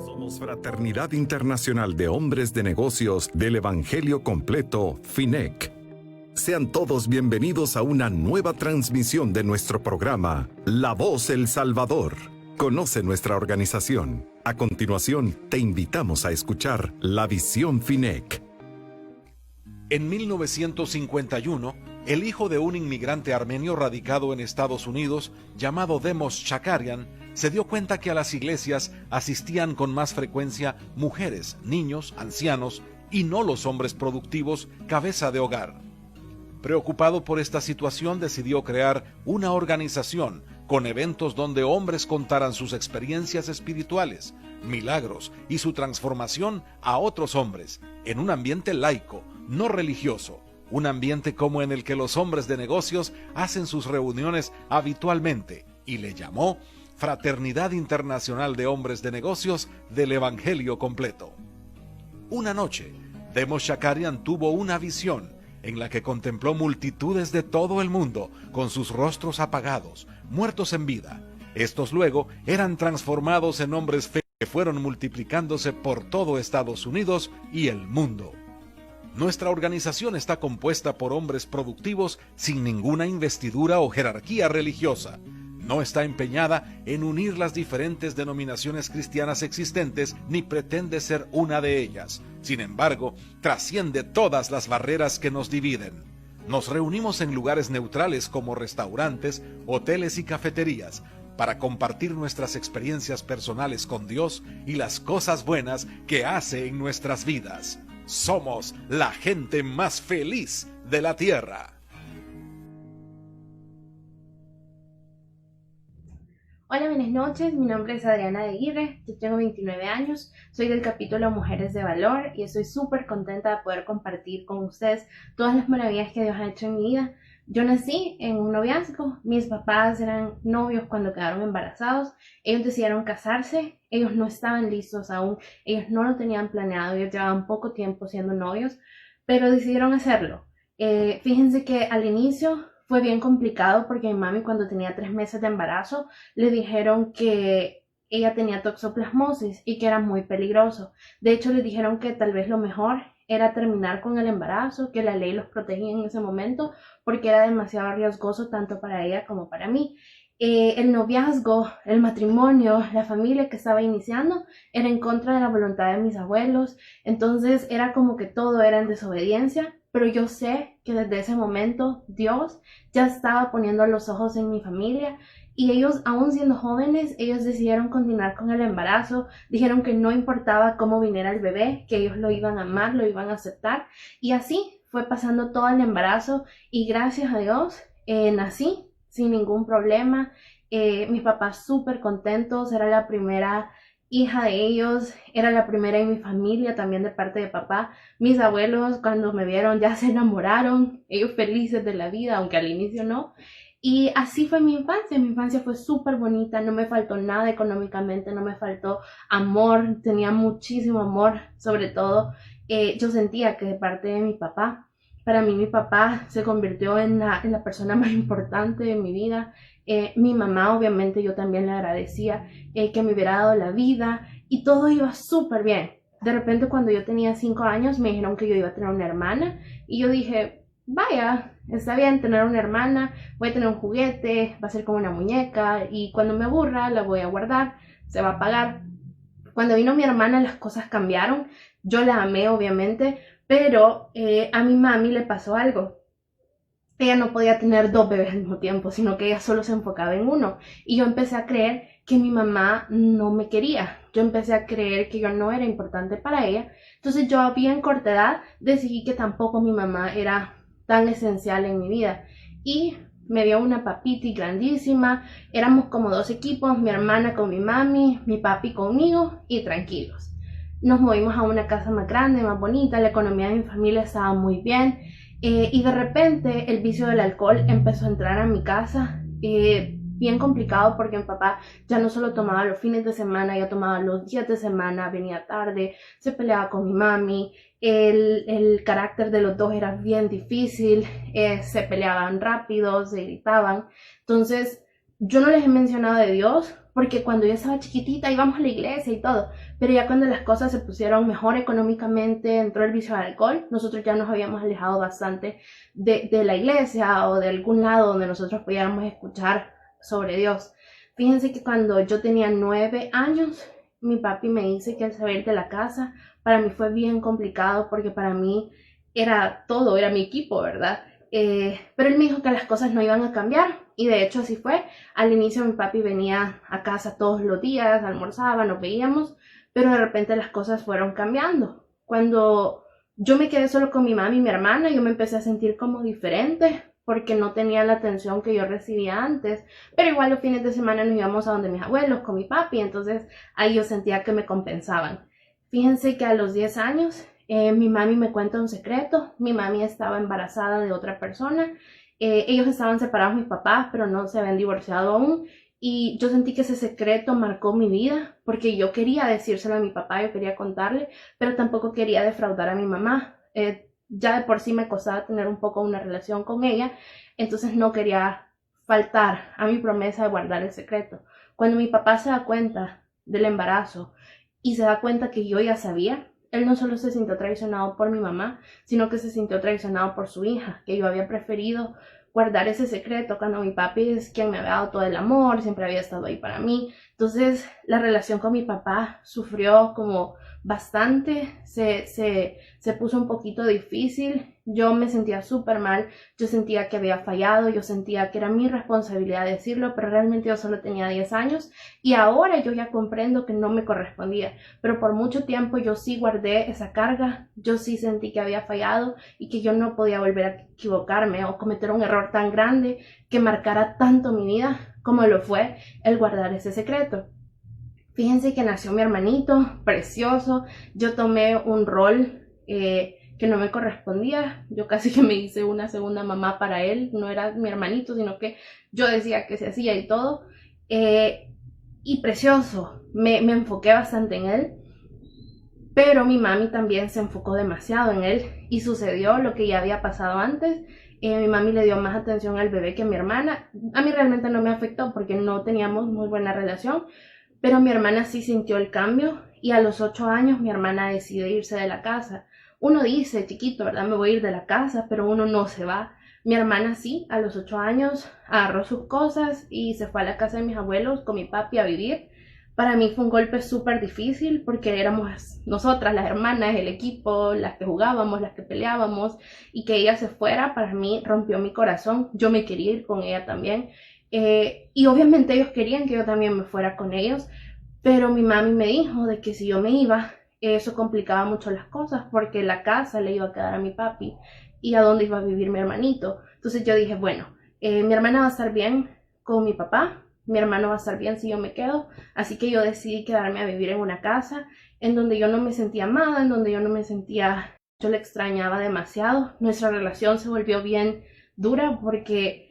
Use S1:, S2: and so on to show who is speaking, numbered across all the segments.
S1: Somos Fraternidad Internacional de Hombres de Negocios del Evangelio Completo, FINEC. Sean todos bienvenidos a una nueva transmisión de nuestro programa, La Voz El Salvador. Conoce nuestra organización. A continuación, te invitamos a escuchar la visión FINEC.
S2: En 1951, el hijo de un inmigrante armenio radicado en Estados Unidos, llamado Demos Shakarian, se dio cuenta que a las iglesias asistían con más frecuencia mujeres, niños, ancianos y no los hombres productivos, cabeza de hogar. Preocupado por esta situación, decidió crear una organización con eventos donde hombres contaran sus experiencias espirituales, milagros y su transformación a otros hombres, en un ambiente laico, no religioso, un ambiente como en el que los hombres de negocios hacen sus reuniones habitualmente, y le llamó Fraternidad Internacional de Hombres de Negocios del Evangelio Completo. Una noche, Demos Shakarian tuvo una visión en la que contempló multitudes de todo el mundo con sus rostros apagados, muertos en vida. Estos luego eran transformados en hombres fe que fueron multiplicándose por todo Estados Unidos y el mundo. Nuestra organización está compuesta por hombres productivos sin ninguna investidura o jerarquía religiosa. No está empeñada en unir las diferentes denominaciones cristianas existentes ni pretende ser una de ellas. Sin embargo, trasciende todas las barreras que nos dividen. Nos reunimos en lugares neutrales como restaurantes, hoteles y cafeterías para compartir nuestras experiencias personales con Dios y las cosas buenas que hace en nuestras vidas. Somos la gente más feliz de la tierra.
S3: Hola, buenas noches, mi nombre es Adriana de Aguirre, yo tengo 29 años, soy del capítulo Mujeres de Valor y estoy súper contenta de poder compartir con ustedes todas las maravillas que Dios ha hecho en mi vida. Yo nací en un noviazgo, mis papás eran novios cuando quedaron embarazados, ellos decidieron casarse, ellos no estaban listos aún, ellos no lo tenían planeado, ellos llevaban poco tiempo siendo novios, pero decidieron hacerlo. Fíjense que al inicio fue bien complicado porque mi mami, cuando tenía 3 meses de embarazo, le dijeron que ella tenía toxoplasmosis y que era muy peligroso. De hecho, le dijeron que tal vez lo mejor era terminar con el embarazo, que la ley los protegía en ese momento porque era demasiado riesgoso tanto para ella como para mí. El noviazgo, el matrimonio, la familia que estaba iniciando era en contra de la voluntad de mis abuelos, entonces era como que todo era en desobediencia. Pero yo sé que desde ese momento Dios ya estaba poniendo los ojos en mi familia y ellos, aún siendo jóvenes, ellos decidieron continuar con el embarazo. Dijeron que no importaba cómo viniera el bebé, que ellos lo iban a amar, lo iban a aceptar. Y así fue pasando todo el embarazo y gracias a Dios nací sin ningún problema. Mis papás súper contentos, era la primera hija de ellos, era la primera en mi familia, también de parte de papá. Mis abuelos, cuando me vieron, ya se enamoraron, ellos felices de la vida, aunque al inicio no. Y así fue mi infancia fue súper bonita, no me faltó nada económicamente, no me faltó amor, tenía muchísimo amor, sobre todo yo sentía que de parte de mi papá. Para mí mi papá se convirtió en la persona más importante de mi vida. Mi mamá, obviamente, yo también le agradecía que me hubiera dado la vida y todo iba súper bien. De repente, cuando yo tenía 5 años, me dijeron que yo iba a tener una hermana y yo dije, vaya, está bien tener una hermana, voy a tener un juguete, va a ser como una muñeca y cuando me aburra la voy a guardar, se va a pagar. Cuando vino mi hermana las cosas cambiaron, yo la amé obviamente, pero a mi mami le pasó algo. Ella no podía tener 2 bebés al mismo tiempo, sino que ella solo se enfocaba en uno. Y yo empecé a creer que mi mamá no me quería. Yo empecé a creer que yo no era importante para ella. Entonces yo a bien corta edad decidí que tampoco mi mamá era tan esencial en mi vida. Y me dio una papiti grandísima. Éramos como 2 equipos, mi hermana con mi mami, mi papi conmigo y tranquilos. nos movimos a una casa más grande, más bonita, la economía de mi familia estaba muy bien, y de repente el vicio del alcohol empezó a entrar a mi casa, bien complicado porque mi papá ya no solo tomaba los fines de semana, ya tomaba los días de semana, venía tarde, se peleaba con mi mami, el carácter de los dos era bien difícil, se peleaban rápido, se gritaban. Entonces yo no les he mencionado de Dios porque cuando yo estaba chiquitita íbamos a la iglesia y todo, pero ya cuando las cosas se pusieron mejor económicamente, entró el vicio del alcohol, nosotros ya nos habíamos alejado bastante de la iglesia o de algún lado donde nosotros pudiéramos escuchar sobre Dios. Fíjense que cuando yo tenía 9 años, mi papi me dice que él se va a ir de la casa. Para mí fue bien complicado porque para mí era todo, era mi equipo, ¿verdad? Pero él me dijo que las cosas no iban a cambiar y de hecho así fue. Al inicio mi papi venía a casa todos los días, almorzaba, nos veíamos, pero de repente las cosas fueron cambiando. Cuando yo me quedé solo con mi mamá y mi hermana, yo me empecé a sentir como diferente porque no tenía la atención que yo recibía antes, pero igual los fines de semana nos íbamos a donde mis abuelos con mi papi, entonces ahí yo sentía que me compensaban. Fíjense que a los 10 años mi mami me cuenta un secreto. Mi mami estaba embarazada de otra persona. Ellos estaban separados, mis papás, pero no se habían divorciado aún. Y yo sentí que ese secreto marcó mi vida porque yo quería decírselo a mi papá, yo quería contarle, pero tampoco quería defraudar a mi mamá. Ya de por sí me costaba tener un poco una relación con ella, entonces no quería faltar a mi promesa de guardar el secreto. Cuando mi papá se da cuenta del embarazo y se da cuenta que yo ya sabía, él no solo se sintió traicionado por mi mamá, sino que se sintió traicionado por su hija, que yo había preferido guardar ese secreto cuando mi papi es quien me había dado todo el amor, siempre había estado ahí para mí. Entonces la relación con mi papá sufrió como bastante, se puso un poquito difícil. Yo me sentía súper mal, yo sentía que había fallado, yo sentía que era mi responsabilidad decirlo, pero realmente yo solo tenía 10 años y ahora yo ya comprendo que no me correspondía, pero por mucho tiempo yo sí guardé esa carga, yo sí sentí que había fallado y que yo no podía volver a equivocarme o cometer un error tan grande que marcara tanto mi vida como lo fue el guardar ese secreto. Fíjense que nació mi hermanito, precioso, yo tomé un rol que no me correspondía, yo casi que me hice una segunda mamá para él, no era mi hermanito, sino que yo decía que se hacía y todo, y precioso, me enfoqué bastante en él, pero mi mami también se enfocó demasiado en él y sucedió lo que ya había pasado antes. Mi mami le dio más atención al bebé que a mi hermana. A mí realmente no me afectó porque no teníamos muy buena relación, pero mi hermana sí sintió el cambio y a los 8 años mi hermana decide irse de la casa. Uno dice, chiquito, ¿verdad? Me voy a ir de la casa, pero uno no se va. Mi hermana sí, a los 8 años agarró sus cosas y se fue a la casa de mis abuelos con mi papi a vivir. Para mí fue un golpe súper difícil porque éramos nosotras, las hermanas, el equipo, las que jugábamos, las que peleábamos, y que ella se fuera, para mí rompió mi corazón. Yo me quería ir con ella también. Y obviamente ellos querían que yo también me fuera con ellos, pero mi mami me dijo de que si yo me iba, eso complicaba mucho las cosas porque la casa le iba a quedar a mi papi y a dónde iba a vivir mi hermanito. Entonces yo dije, bueno, mi hermana va a estar bien con mi papá, mi hermano va a estar bien si yo me quedo, así que yo decidí quedarme a vivir en una casa en donde yo no me sentía amada, en donde yo no me sentía, yo le extrañaba demasiado. Nuestra relación se volvió bien dura porque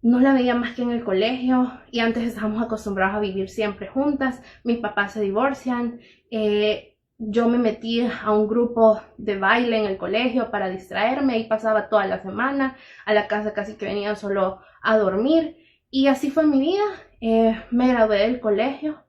S3: no la veía más que en el colegio y antes estábamos acostumbrados a vivir siempre juntas. Mis papás se divorcian, yo me metí a un grupo de baile en el colegio para distraerme y pasaba toda la semana. A la casa casi que venía solo a dormir y así fue mi vida. Me gradué del colegio,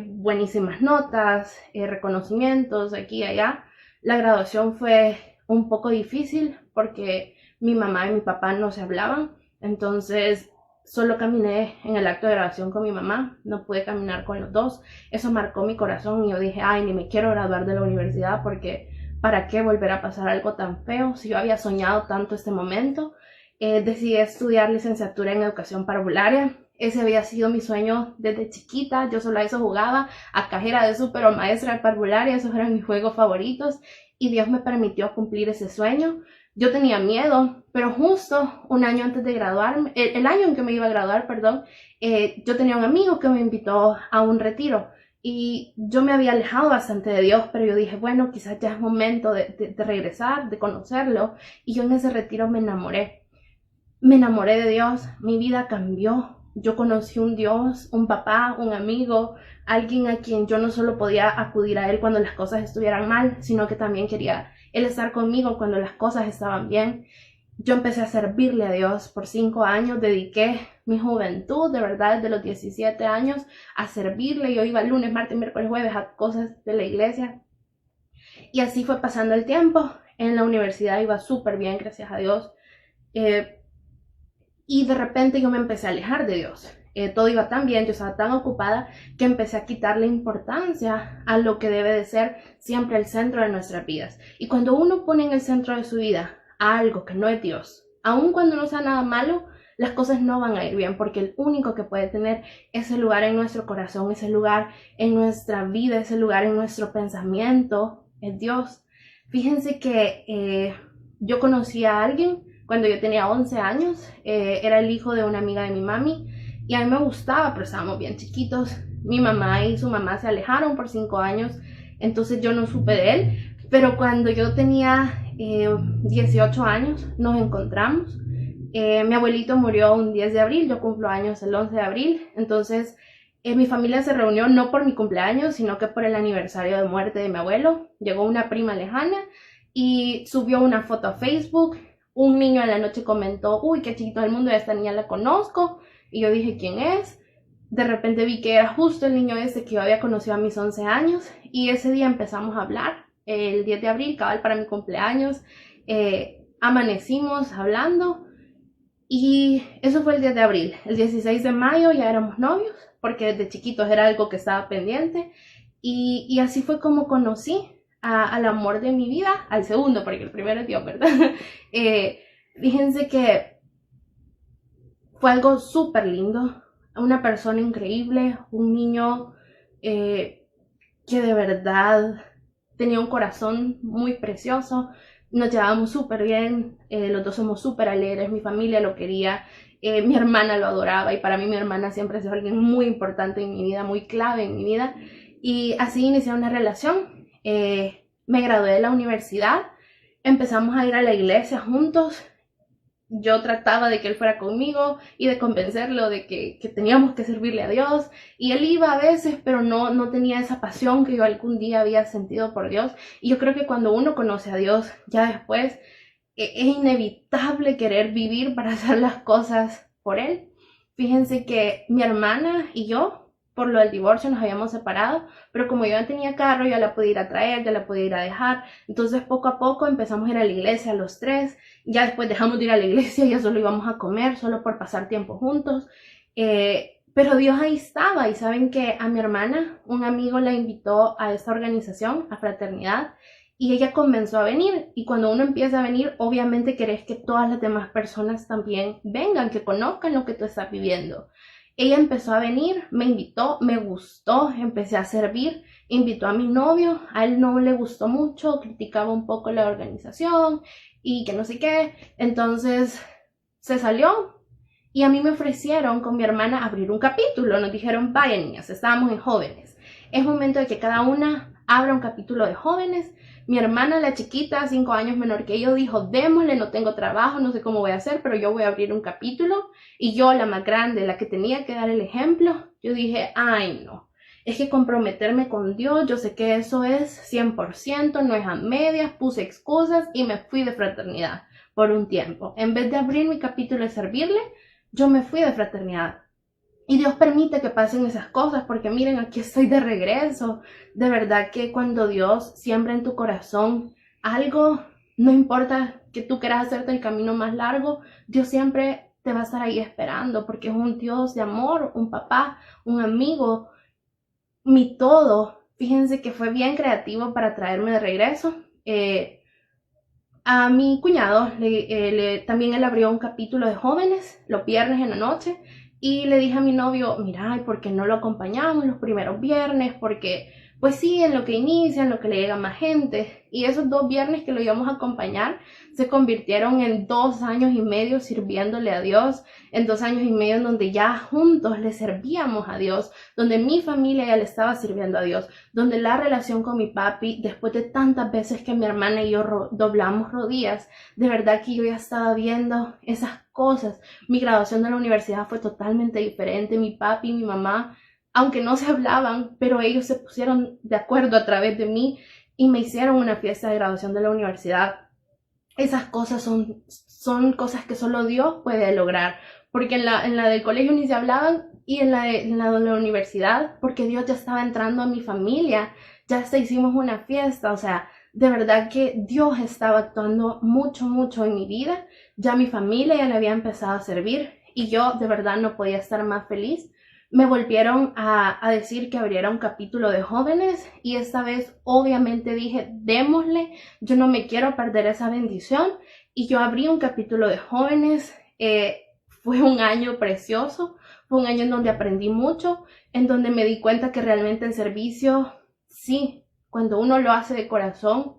S3: buenísimas notas, reconocimientos aquí y allá. La graduación fue un poco difícil porque mi mamá y mi papá no se hablaban. Entonces solo caminé en el acto de graduación con mi mamá, no pude caminar con los dos. Eso marcó mi corazón y yo dije, ay, ni me quiero graduar de la universidad porque ¿para qué volver a pasar algo tan feo? Si yo había soñado tanto este momento. Decidí estudiar licenciatura en educación parvularia. Ese había sido mi sueño desde chiquita, yo solo a eso jugaba, a cajera de súper o maestra de parvularia, esos eran mis juegos favoritos y Dios me permitió cumplir ese sueño. Yo tenía miedo, pero justo un año antes de graduarme, el año en que me iba a graduar, perdón, yo tenía un amigo que me invitó a un retiro y yo me había alejado bastante de Dios, pero yo dije, bueno, quizás ya es momento de regresar, de conocerlo, y yo en ese retiro me enamoré. Me enamoré de Dios, mi vida cambió. Yo conocí un Dios, un papá, un amigo, alguien a quien yo no solo podía acudir a Él cuando las cosas estuvieran mal, sino que también quería Él estar conmigo cuando las cosas estaban bien. Yo empecé a servirle a Dios por 5 años, dediqué mi juventud, de verdad, desde los 17 años, a servirle. Yo iba lunes, martes, miércoles, jueves a cosas de la iglesia. Y así fue pasando el tiempo. En la universidad iba súper bien, gracias a Dios. Y de repente yo me empecé a alejar de Dios. Todo iba tan bien, yo estaba tan ocupada que empecé a quitarle importancia a lo que debe de ser siempre el centro de nuestras vidas. Y cuando uno pone en el centro de su vida a algo que no es Dios, aun cuando no sea nada malo, las cosas no van a ir bien, porque el único que puede tener ese lugar en nuestro corazón, ese lugar en nuestra vida, ese lugar en nuestro pensamiento, es Dios. Fíjense que yo conocí a alguien cuando yo tenía 11 años, era el hijo de una amiga de mi mami, y a mí me gustaba, pero estábamos bien chiquitos. Mi mamá y su mamá se alejaron por 5 años, entonces yo no supe de él, pero cuando yo tenía 18 años nos encontramos. Mi abuelito murió un 10 de abril, yo cumplo años el 11 de abril, entonces mi familia se reunió no por mi cumpleaños, sino que por el aniversario de muerte de mi abuelo. Llegó una prima lejana y subió una foto a Facebook. Un niño en la noche comentó, uy, qué chiquito del mundo, esta niña la conozco, y yo dije, ¿quién es? De repente vi que era justo el niño ese que yo había conocido a mis 11 años, y ese día empezamos a hablar, el 10 de abril, cabal para mi cumpleaños, amanecimos hablando, y eso fue el 10 de abril. El 16 de mayo ya éramos novios, porque desde chiquitos era algo que estaba pendiente, y así fue como conocí al amor de mi vida, al segundo, porque el primero es Dios, ¿verdad? Fíjense que fue algo súper lindo, una persona increíble, un niño que de verdad tenía un corazón muy precioso. Nos llevábamos súper bien, los dos somos súper alegres, mi familia lo quería, mi hermana lo adoraba, y para mí mi hermana siempre ha sido alguien muy importante en mi vida, muy clave en mi vida, y así inicié una relación. Me gradué de la universidad, empezamos a ir a la iglesia juntos. Yo trataba de que él fuera conmigo y de convencerlo de que teníamos que servirle a Dios, y él iba a veces, pero no tenía esa pasión que yo algún día había sentido por Dios. Y yo creo que cuando uno conoce a Dios, ya después es inevitable querer vivir para hacer las cosas por Él. Fíjense que mi hermana y yo, por lo del divorcio, nos habíamos separado, pero como yo ya tenía carro, ya la podía ir a traer, ya la podía ir a dejar. Entonces poco a poco empezamos a ir a la iglesia los tres. Ya después dejamos de ir a la iglesia, ya solo íbamos a comer, solo por pasar tiempo juntos. Pero Dios ahí estaba, y saben que a mi hermana, un amigo la invitó a esta organización, a Fraternidad, y ella comenzó a venir. Y cuando uno empieza a venir, obviamente querés que todas las demás personas también vengan, que conozcan lo que tú estás viviendo. Ella empezó a venir, me invitó, me gustó, empecé a servir, invitó a mi novio, a él no le gustó mucho, criticaba un poco la organización y que no sé qué, entonces se salió, y a mí me ofrecieron con mi hermana abrir un capítulo. Nos dijeron, vaya niñas, estábamos en jóvenes, es momento de que cada una abra un capítulo de jóvenes. Mi hermana, la chiquita, 5 años menor que yo, dijo, démosle, no tengo trabajo, no sé cómo voy a hacer, pero yo voy a abrir un capítulo. Y yo, la más grande, la que tenía que dar el ejemplo, yo dije, ay no, es que comprometerme con Dios, yo sé que eso es 100%, no es a medias. Puse excusas y me fui de Fraternidad por un tiempo. En vez de abrir mi capítulo y servirle, yo me fui de Fraternidad. Y Dios permite que pasen esas cosas, porque miren, aquí estoy de regreso. De verdad que cuando Dios siembra en tu corazón algo, no importa que tú quieras hacerte el camino más largo, Dios siempre te va a estar ahí esperando, porque es un Dios de amor, un papá, un amigo, mi todo. Fíjense que fue bien creativo para traerme de regreso. A mi cuñado, también él abrió un capítulo de jóvenes los viernes en la noche. Y le dije a mi novio, mira, ¿por qué no lo acompañamos los primeros viernes? Porque pues sí, en lo que inicia, en lo que le llega más gente. Y esos 2 viernes que lo íbamos a acompañar se convirtieron en 2 años y medio sirviéndole a Dios, en 2 años y medio en donde ya juntos le servíamos a Dios, donde mi familia ya le estaba sirviendo a Dios, donde la relación con mi papi, después de tantas veces que mi hermana y yo doblamos rodillas, de verdad que yo ya estaba viendo esas cosas. Mi graduación de la universidad fue totalmente diferente. Mi papi y mi mamá, aunque no se hablaban, pero ellos se pusieron de acuerdo a través de mí y me hicieron una fiesta de graduación de la universidad. Esas cosas son cosas que solo Dios puede lograr, porque en la del colegio ni se hablaban, y en la de la universidad, porque Dios ya estaba entrando a mi familia, ya hasta hicimos una fiesta. O sea, de verdad que Dios estaba actuando mucho, mucho en mi vida. Ya mi familia ya le había empezado a servir y yo de verdad no podía estar más feliz. Me volvieron a decir que abriera un capítulo de jóvenes y esta vez obviamente dije, démosle, yo no me quiero perder esa bendición, y yo abrí un capítulo de jóvenes. Fue un año precioso, fue un año en donde aprendí mucho, en donde me di cuenta que realmente el servicio, sí, cuando uno lo hace de corazón,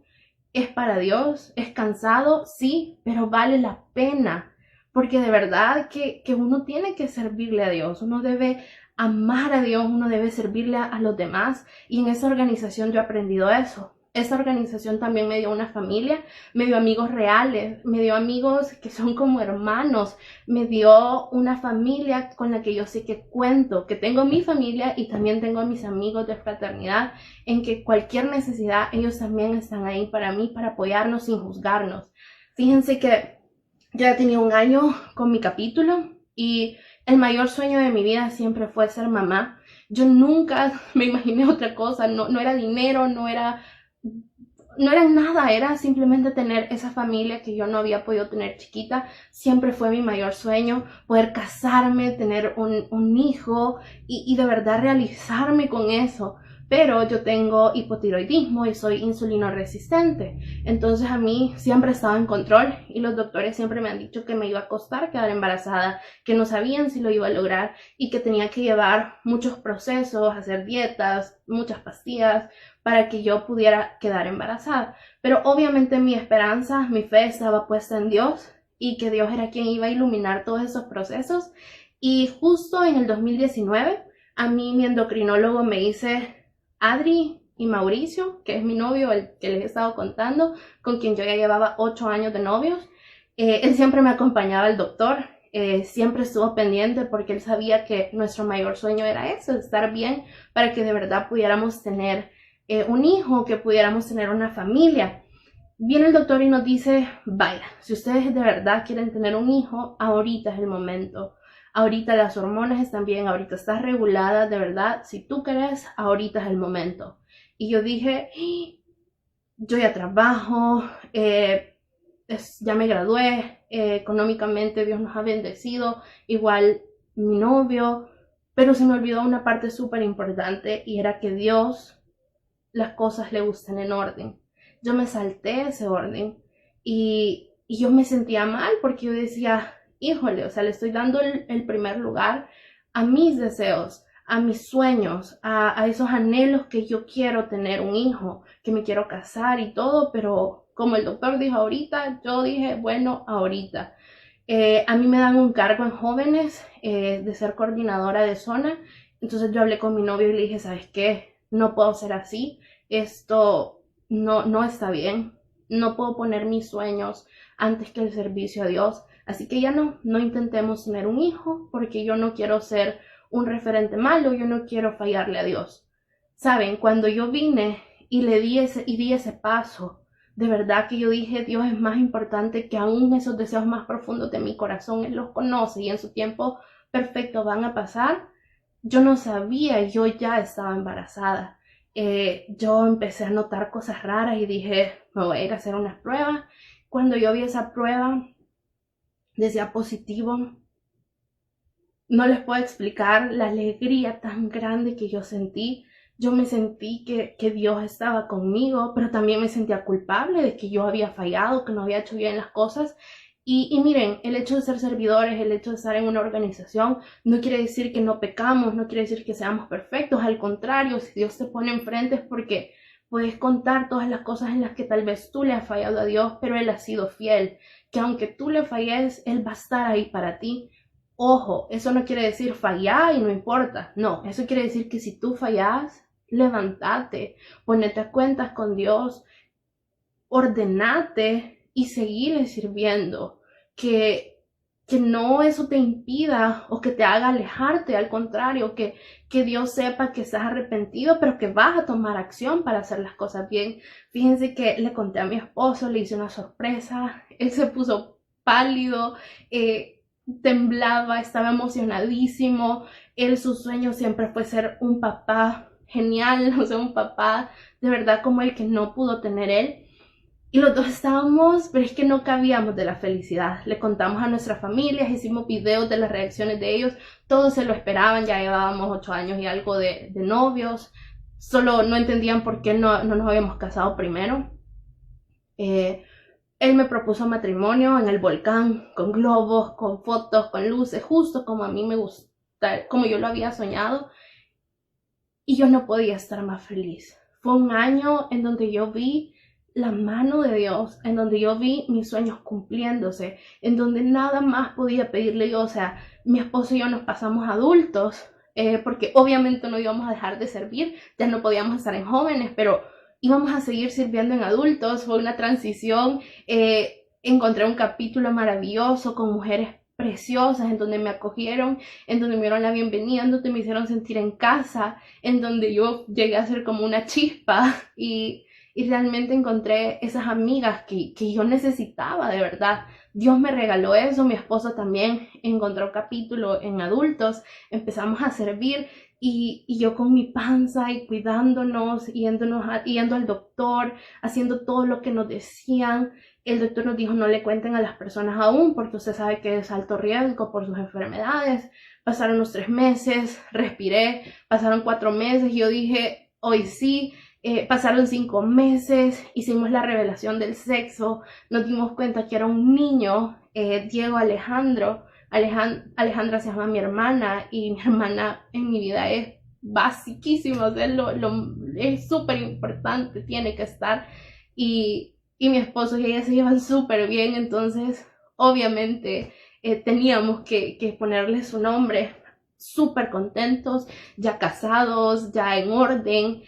S3: es para Dios, es cansado, sí, pero vale la pena. Porque de verdad que uno tiene que servirle a Dios, uno debe amar a Dios, uno debe servirle a los demás. Y en esa organización yo he aprendido eso. Esa organización también me dio una familia, me dio amigos reales, me dio amigos que son como hermanos, me dio una familia con la que yo sé que cuento, que tengo mi familia y también tengo a mis amigos de fraternidad, en que cualquier necesidad ellos también están ahí para mí, para apoyarnos sin juzgarnos. Fíjense que ya tenía un año con mi capítulo y el mayor sueño de mi vida siempre fue ser mamá. Yo nunca me imaginé otra cosa, no era dinero, no era nada, era simplemente tener esa familia que yo no había podido tener chiquita. Siempre fue mi mayor sueño poder casarme, tener un hijo y de verdad realizarme con eso. Pero yo tengo hipotiroidismo y soy insulino resistente. Entonces a mí siempre estaba en control y los doctores siempre me han dicho que me iba a costar quedar embarazada, que no sabían si lo iba a lograr y que tenía que llevar muchos procesos, hacer dietas, muchas pastillas para que yo pudiera quedar embarazada. Pero obviamente mi esperanza, mi fe estaba puesta en Dios y que Dios era quien iba a iluminar todos esos procesos. Y justo en el 2019, a mí mi endocrinólogo me dice, Adri y Mauricio, que es mi novio, el que les he estado contando, con quien yo ya llevaba 8 años de novios, él siempre me acompañaba al doctor, siempre estuvo pendiente porque él sabía que nuestro mayor sueño era eso, estar bien para que de verdad pudiéramos tener un hijo, que pudiéramos tener una familia. Viene el doctor y nos dice, vaya, si ustedes de verdad quieren tener un hijo, ahorita es el momento. Ahorita las hormonas están bien, ahorita estás regulada, de verdad, si tú querés, ahorita es el momento. Y yo dije, yo ya trabajo, ya me gradué, económicamente Dios nos ha bendecido, igual mi novio, pero se me olvidó una parte súper importante y era que Dios, las cosas le gustan en orden. Yo me salté ese orden y yo me sentía mal porque yo decía, híjole, o sea, le estoy dando el primer lugar a mis deseos, a mis sueños, a esos anhelos que yo quiero tener un hijo, que me quiero casar y todo, pero como el doctor dijo ahorita, yo dije, bueno, ahorita. A mí me dan un cargo en jóvenes de ser coordinadora de zona, entonces yo hablé con mi novio y le dije, ¿sabes qué? No puedo ser así, esto no está bien, no puedo poner mis sueños antes que el servicio a Dios. Así que ya no intentemos tener un hijo porque yo no quiero ser un referente malo, yo no quiero fallarle a Dios. Saben, cuando yo vine y di ese paso, de verdad que yo dije, Dios es más importante que aún esos deseos más profundos de mi corazón, Él los conoce y en su tiempo perfecto van a pasar. Yo no sabía, yo ya estaba embarazada. Yo empecé a notar cosas raras y dije, me voy a ir a hacer unas pruebas. Cuando yo vi esa prueba, decía positivo. No les puedo explicar la alegría tan grande que yo sentí. Yo me sentí que Dios estaba conmigo, pero también me sentía culpable de que yo había fallado, que no había hecho bien las cosas. Y miren, el hecho de ser servidores, el hecho de estar en una organización, no quiere decir que no pecamos, no quiere decir que seamos perfectos. Al contrario, si Dios te pone enfrente es porque puedes contar todas las cosas en las que tal vez tú le has fallado a Dios, pero Él ha sido fiel. Que aunque tú le falles, Él va a estar ahí para ti. Ojo, eso no quiere decir fallar y no importa. No, eso quiere decir que si tú fallas, levántate, ponete a cuentas con Dios, ordenate y seguirle sirviendo. Que no eso te impida o que te haga alejarte, al contrario, que Dios sepa que estás arrepentido, pero que vas a tomar acción para hacer las cosas bien. Fíjense que le conté a mi esposo, le hice una sorpresa, él se puso pálido, temblaba, estaba emocionadísimo. Él, su sueño siempre fue ser un papá genial, o sea, un papá de verdad como el que no pudo tener él. Y los dos estábamos, pero es que no cabíamos de la felicidad. Le contamos a nuestras familias, hicimos videos de las reacciones de ellos, todos se lo esperaban, ya llevábamos 8 años y algo de novios, solo no entendían por qué no nos habíamos casado primero. Él me propuso matrimonio en el volcán, con globos, con fotos, con luces, justo como a mí me gusta, como yo lo había soñado. Y yo no podía estar más feliz. Fue un año en donde yo vi la mano de Dios, en donde yo vi mis sueños cumpliéndose, en donde nada más podía pedirle yo. O sea, mi esposo y yo nos pasamos adultos, porque obviamente no íbamos a dejar de servir, ya no podíamos estar en jóvenes, pero íbamos a seguir sirviendo en adultos. Fue una transición, encontré un capítulo maravilloso con mujeres preciosas, en donde me acogieron, en donde me dieron la bienvenida, en donde me hicieron sentir en casa, en donde yo llegué a ser como una chispa y realmente encontré esas amigas que yo necesitaba de verdad. Dios me regaló eso. Mi esposo también encontró un capítulo en adultos, empezamos a servir y yo con mi panza y cuidándonos, yendo al doctor, haciendo todo lo que nos decían. El doctor nos dijo: no le cuenten a las personas aún porque usted sabe que es alto riesgo por sus enfermedades. Pasaron los 3 meses, respiré, pasaron 4 meses y yo dije: hoy sí. Pasaron 5 meses, hicimos la revelación del sexo, nos dimos cuenta que era un niño, Diego Alejandro. Alejandra se llama mi hermana y mi hermana en mi vida es basiquísima, o sea, es súper importante, tiene que estar. Y mi esposo y ella se llevan súper bien, entonces obviamente teníamos que ponerle su nombre. Súper contentos, ya casados, ya en orden.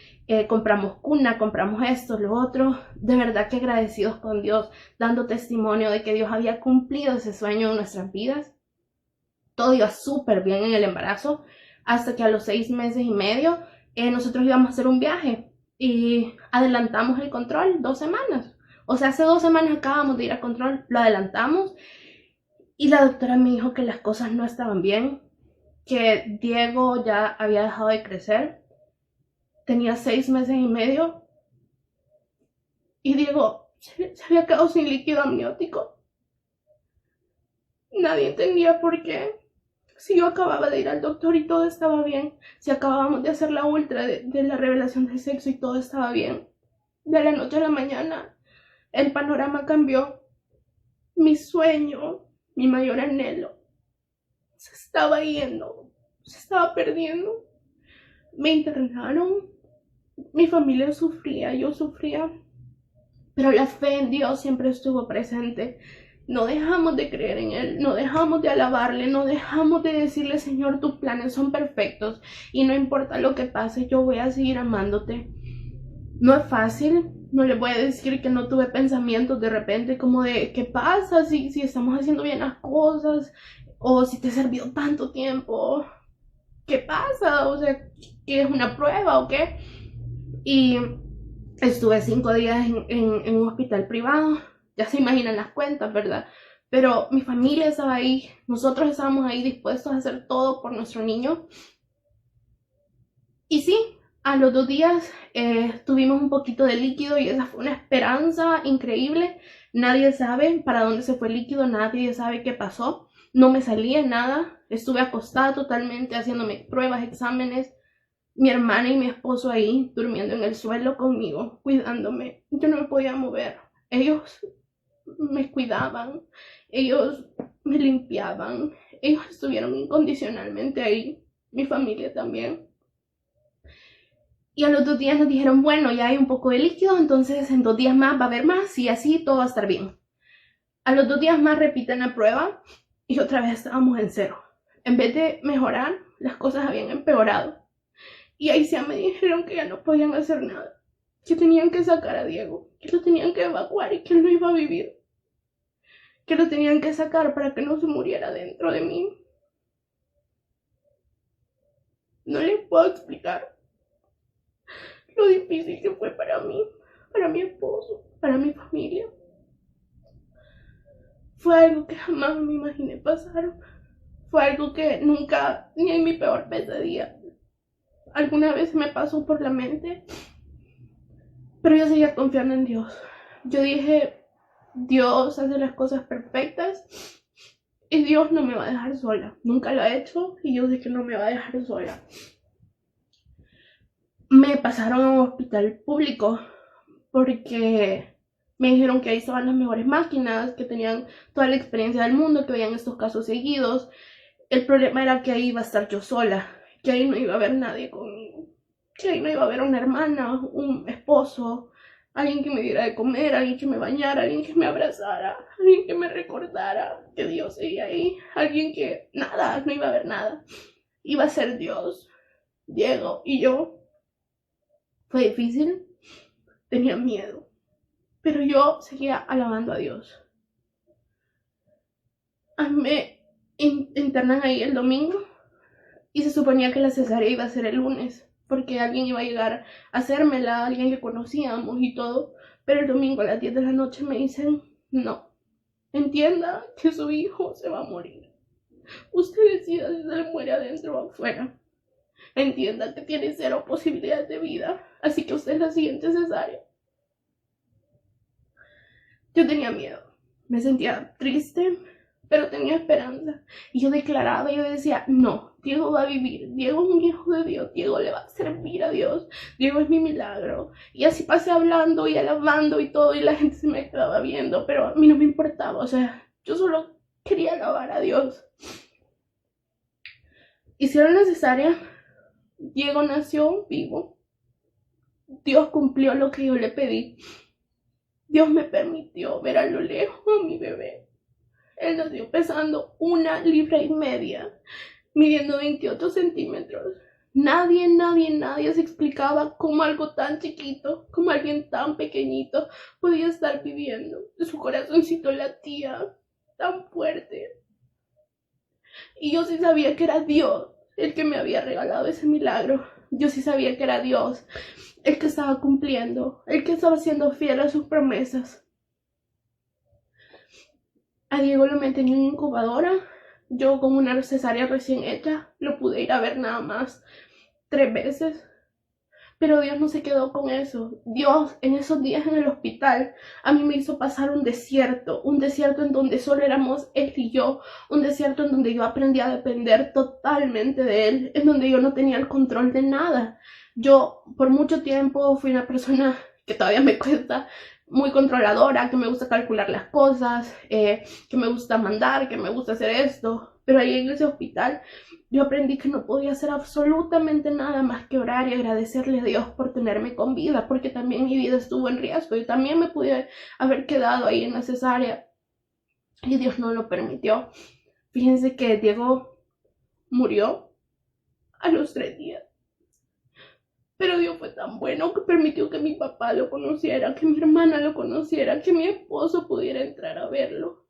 S3: Compramos cuna, compramos esto, lo otro. De verdad que agradecidos con Dios, dando testimonio de que Dios había cumplido ese sueño en nuestras vidas. Todo iba súper bien en el embarazo, hasta que a los 6 meses y medio nosotros íbamos a hacer un viaje y adelantamos el control 2 semanas. O sea, hace 2 semanas acabamos de ir a control, lo adelantamos y la doctora me dijo que las cosas no estaban bien, que Diego ya había dejado de crecer. Tenía 6 meses y medio y Diego se había quedado sin líquido amniótico. Nadie entendía por qué. Si yo acababa de ir al doctor y todo estaba bien, si acabábamos de hacer la ultra de la revelación del sexo y todo estaba bien, de la noche a la mañana el panorama cambió. Mi sueño, mi mayor anhelo, se estaba yendo, se estaba perdiendo. Me internaron, mi familia sufría, yo sufría, pero la fe en Dios siempre estuvo presente. No dejamos de creer en Él, no dejamos de alabarle, no dejamos de decirle: Señor, tus planes son perfectos y no importa lo que pase, yo voy a seguir amándote. No es fácil, no le voy a decir que no tuve pensamientos de repente como de: ¿qué pasa si estamos haciendo bien las cosas? O si te he servido tanto tiempo, ¿qué pasa? O sea, ¿qué es una prueba o qué? Y estuve 5 días en un hospital privado. Ya se imaginan las cuentas, ¿verdad? Pero mi familia estaba ahí, nosotros estábamos ahí dispuestos a hacer todo por nuestro niño. Y sí, a los 2 días tuvimos un poquito de líquido y esa fue una esperanza increíble. Nadie sabe para dónde se fue el líquido, nadie sabe qué pasó. No me salía nada, estuve acostada totalmente haciéndome pruebas, exámenes. Mi hermana y mi esposo ahí durmiendo en el suelo conmigo, cuidándome. Yo no me podía mover. Ellos me cuidaban, ellos me limpiaban, ellos estuvieron incondicionalmente ahí, mi familia también. Y a los 2 días nos dijeron, bueno, ya hay un poco de líquido, entonces en 2 días más va a haber más y así todo va a estar bien. A los 2 días más repiten la prueba y otra vez estábamos en 0. En vez de mejorar, las cosas habían empeorado. Y ahí sí me dijeron que ya no podían hacer nada, que tenían que sacar a Diego, que lo tenían que evacuar y que él no iba a vivir, que lo tenían que sacar para que no se muriera dentro de mí. No les puedo explicar lo difícil que fue para mí, para mi esposo, para mi familia. Fue algo que jamás me imaginé pasar. Fue algo que nunca, ni en mi peor pesadilla, alguna vez me pasó por la mente. Pero yo seguía confiando en Dios. Yo dije, Dios hace las cosas perfectas y Dios no me va a dejar sola. Nunca lo ha hecho y yo sé que no me va a dejar sola. Me pasaron a un hospital público porque me dijeron que ahí estaban las mejores máquinas, que tenían toda la experiencia del mundo, que veían estos casos seguidos. El problema era que ahí iba a estar yo sola, que ahí no iba a haber nadie conmigo, que ahí no iba a haber una hermana, un esposo, alguien que me diera de comer, alguien que me bañara, alguien que me abrazara, alguien que me recordara que Dios seguía ahí, alguien que nada, no iba a haber nada. Iba a ser Dios, Diego y yo. Fue difícil, tenía miedo, pero yo seguía alabando a Dios. A mí me internan ahí el domingo y se suponía que la cesárea iba a ser el lunes, porque alguien iba a llegar a hacérmela, alguien que conocíamos y todo, pero el domingo a las 10 de la noche me dicen, no, entienda que su hijo se va a morir. Usted decida si se le muere adentro o afuera. Entienda que tiene 0 posibilidades de vida, así que usted es la siguiente cesárea. Yo tenía miedo, me sentía triste, pero tenía esperanza. Y yo declaraba, yo decía, no, Diego va a vivir, Diego es un hijo de Dios, Diego le va a servir a Dios, Diego es mi milagro. Y así pasé hablando y alabando y todo, y la gente se me quedaba viendo, pero a mí no me importaba, o sea, yo solo quería alabar a Dios. Hicieron la cesárea, Diego nació vivo, Dios cumplió lo que yo le pedí. Dios me permitió ver a lo lejos a mi bebé. Él nació pesando 1,5 libras, midiendo 28 centímetros. Nadie se explicaba cómo algo tan chiquito, como alguien tan pequeñito, podía estar viviendo. Su corazoncito latía tan fuerte. Y yo sí sabía que era Dios el que me había regalado ese milagro. Yo sí sabía que era Dios el que estaba cumpliendo, el que estaba siendo fiel a sus promesas. A Diego lo metí en incubadora. Yo, con una cesárea recién hecha, lo pude ir a ver nada más 3 veces. Pero Dios no se quedó con eso. Dios, en esos días en el hospital, a mí me hizo pasar un desierto en donde solo éramos él y yo, un desierto en donde yo aprendí a depender totalmente de él, en donde yo no tenía el control de nada. Yo por mucho tiempo fui una persona que todavía me cuesta, muy controladora, que me gusta calcular las cosas, que me gusta mandar, que me gusta hacer esto. Pero ahí en ese hospital yo aprendí que no podía hacer absolutamente nada más que orar y agradecerle a Dios por tenerme con vida, porque también mi vida estuvo en riesgo y también me pude haber quedado ahí en la cesárea y Dios no lo permitió. Fíjense que Diego murió a los 3 días. Pero Dios fue tan bueno que permitió que mi papá lo conociera, que mi hermana lo conociera, que mi esposo pudiera entrar a verlo.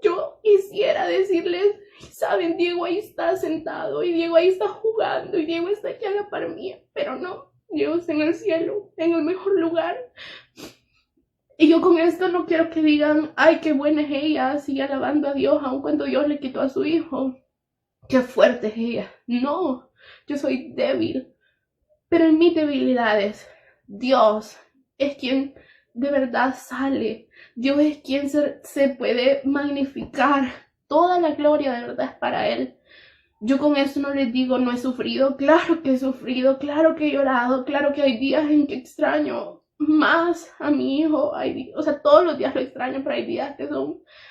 S3: Yo quisiera decirles, saben, Diego ahí está sentado, y Diego ahí está jugando, y Diego está aquí a la par mía, pero no, Diego está en el cielo, en el mejor lugar. Y yo con esto no quiero que digan, ay, qué buena es ella, sigue alabando a Dios, aun cuando Dios le quitó a su hijo. Qué fuerte es ella. No, yo soy débil. Pero en mis debilidades, Dios es quien de verdad sale. Dios es quien se puede magnificar. Toda la gloria de verdad es para Él. Yo con eso no les digo no he sufrido. Claro que he sufrido, claro que he llorado, claro que hay días en que extraño más a mi hijo. O sea, todos los días lo extraño, pero hay días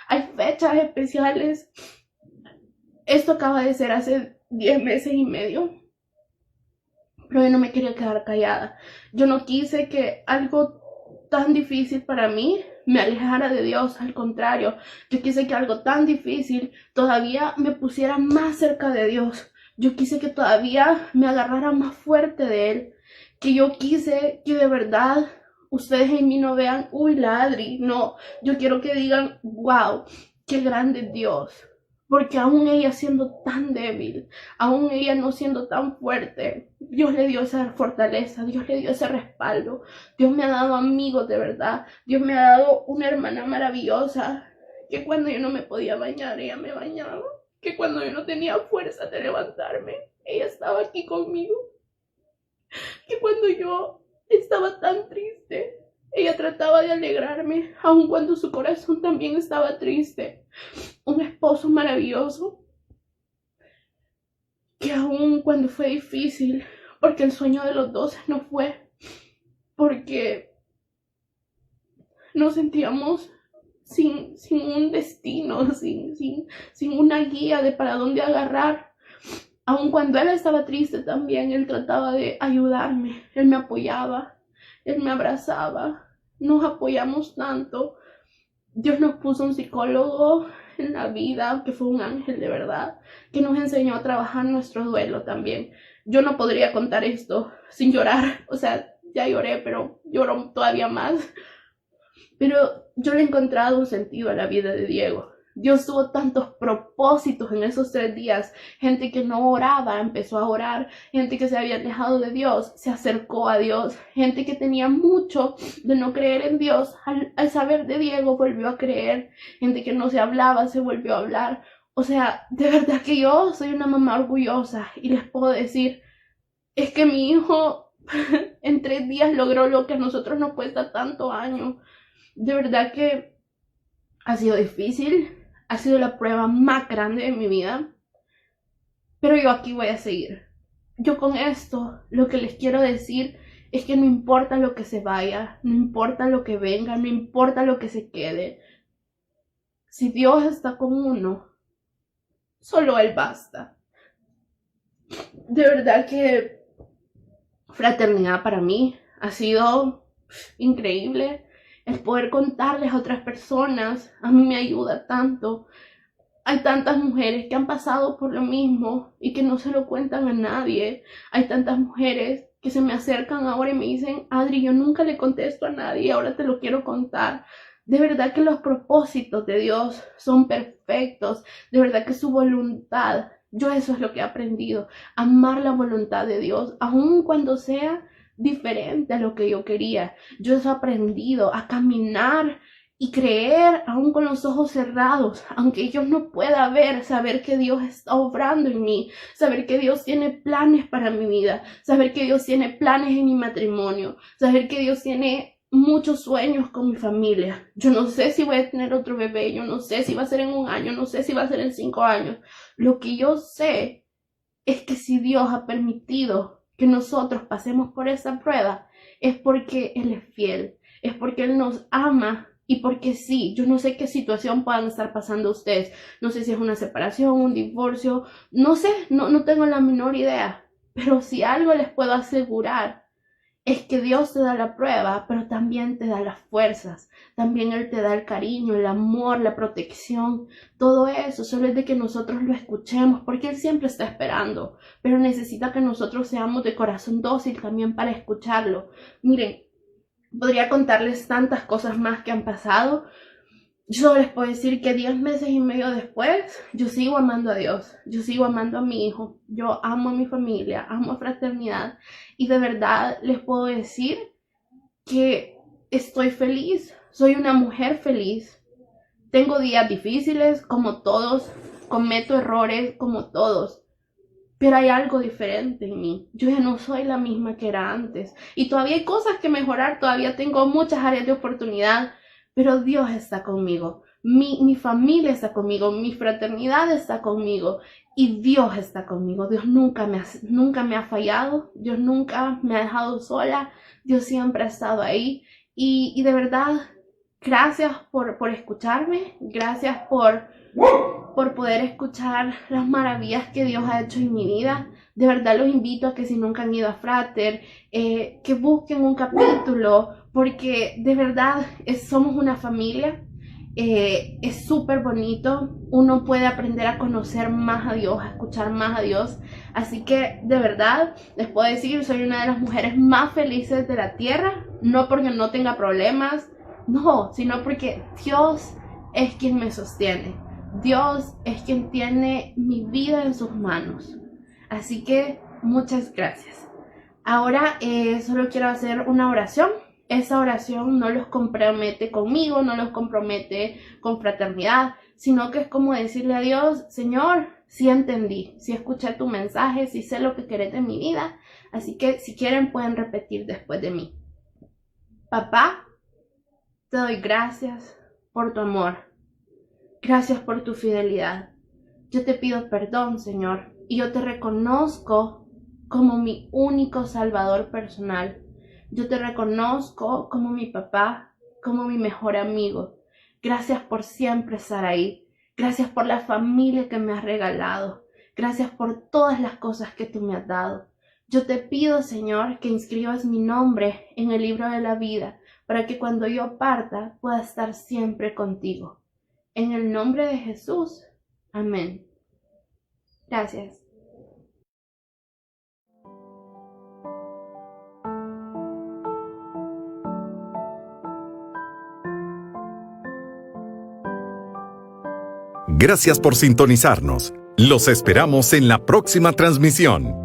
S3: hay fechas especiales. Esto acaba de ser hace 10 meses y medio, pero yo no me quería quedar callada. Yo no quise que algo tan difícil para mí me alejara de Dios. Al contrario, yo quise que algo tan difícil todavía me pusiera más cerca de Dios. Yo quise que todavía me agarrara más fuerte de Él. Que yo quise que de verdad ustedes en mí no vean, uy, la Adri. No, yo quiero que digan, wow, qué grande es Dios. Porque aún ella siendo tan débil, aún ella no siendo tan fuerte, Dios le dio esa fortaleza, Dios le dio ese respaldo. Dios me ha dado amigos de verdad. Dios me ha dado una hermana maravillosa, que cuando yo no me podía bañar, ella me bañaba. Que cuando yo no tenía fuerza de levantarme, ella estaba aquí conmigo. Que cuando yo estaba tan triste, ella trataba de alegrarme, aun cuando su corazón también estaba triste. Un esposo maravilloso, que aun cuando fue difícil, porque el sueño de los dos no fue, porque nos sentíamos sin un destino, sin una guía de para dónde agarrar. Aun cuando él estaba triste también, él trataba de ayudarme, él me apoyaba, él me abrazaba, nos apoyamos tanto. Dios nos puso un psicólogo en la vida, que fue un ángel de verdad, que nos enseñó a trabajar nuestro duelo también. Yo no podría contar esto sin llorar, o sea, ya lloré, pero lloro todavía más. Pero yo le he encontrado un sentido a la vida de Diego. Dios tuvo tantos propósitos en esos 3 días. Gente que no oraba empezó a orar. Gente que se había alejado de Dios se acercó a Dios. Gente que tenía mucho de no creer en Dios, al saber de Diego volvió a creer. Gente que no se hablaba se volvió a hablar. O sea, de verdad que yo soy una mamá orgullosa y les puedo decir, es que mi hijo en 3 días logró lo que a nosotros nos cuesta tanto años. De verdad que ha sido difícil. Ha sido la prueba más grande de mi vida, pero yo aquí voy a seguir. Yo con esto lo que les quiero decir es que no importa lo que se vaya, no importa lo que venga, no importa lo que se quede. Si Dios está con uno, solo Él basta. De verdad que fraternidad para mí ha sido increíble. El poder contarles a otras personas, a mí me ayuda tanto. Hay tantas mujeres que han pasado por lo mismo y que no se lo cuentan a nadie. Hay tantas mujeres que se me acercan ahora y me dicen, Adri, yo nunca le contesto a nadie, ahora te lo quiero contar. De verdad que los propósitos de Dios son perfectos. De verdad que su voluntad, yo eso es lo que he aprendido. Amar la voluntad de Dios, aun cuando sea diferente a lo que yo quería. Yo he aprendido a caminar y creer aún con los ojos cerrados, aunque yo no pueda ver, saber que Dios está obrando en mí, saber que Dios tiene planes para mi vida, saber que Dios tiene planes en mi matrimonio, saber que Dios tiene muchos sueños con mi familia. Yo no sé si voy a tener otro bebé, yo no sé si va a ser en 1 año, no sé si va a ser en 5 años. Lo que yo sé es que si Dios ha permitido que nosotros pasemos por esa prueba, es porque Él es fiel, es porque Él nos ama y porque sí, yo no sé qué situación puedan estar pasando ustedes, no sé si es una separación, un divorcio, no sé, no tengo la menor idea, pero si algo les puedo asegurar es que Dios te da la prueba, pero también te da las fuerzas, también Él te da el cariño, el amor, la protección, todo eso, solo es de que nosotros lo escuchemos, porque Él siempre está esperando, pero necesita que nosotros seamos de corazón dócil también para escucharlo. Miren, podría contarles tantas cosas más que han pasado. Yo les puedo decir que 10 meses y medio después, yo sigo amando a Dios, yo sigo amando a mi hijo, yo amo a mi familia, amo a Fraternidad y de verdad les puedo decir que estoy feliz, soy una mujer feliz. Tengo días difíciles como todos, cometo errores como todos, pero hay algo diferente en mí. Yo ya no soy la misma que era antes y todavía hay cosas que mejorar, todavía tengo muchas áreas de oportunidad. Pero Dios está conmigo. mi familia está conmigo, mi fraternidad está conmigo y Dios está conmigo. Dios nunca me ha fallado, Dios nunca me ha dejado sola, Dios siempre ha estado ahí y de verdad, gracias por escucharme, gracias por poder escuchar las maravillas que Dios ha hecho en mi vida. De verdad los invito a que si nunca han ido a Frater, que busquen un capítulo, porque de verdad somos una familia. Es súper bonito, uno puede aprender a conocer más a Dios, a escuchar más a Dios, así que de verdad les puedo decir, soy una de las mujeres más felices de la tierra, no porque no tenga problemas, no, sino porque Dios es quien me sostiene, Dios es quien tiene mi vida en sus manos, así que muchas gracias. Ahora solo quiero hacer una oración. Esa oración no los compromete conmigo, no los compromete con fraternidad, sino que es como decirle a Dios, Señor, sí entendí, sí escuché tu mensaje, sí sé lo que querés de mi vida, así que si quieren pueden repetir después de mí. Papá, te doy gracias por tu amor, gracias por tu fidelidad. Yo te pido perdón, Señor, y yo te reconozco como mi único Salvador personal. Yo te reconozco como mi papá, como mi mejor amigo. Gracias por siempre estar ahí. Gracias por la familia que me has regalado. Gracias por todas las cosas que tú me has dado. Yo te pido, Señor, que inscribas mi nombre en el libro de la vida para que cuando yo parta pueda estar siempre contigo. En el nombre de Jesús. Amén. Gracias.
S1: Gracias por sintonizarnos. Los esperamos en la próxima transmisión.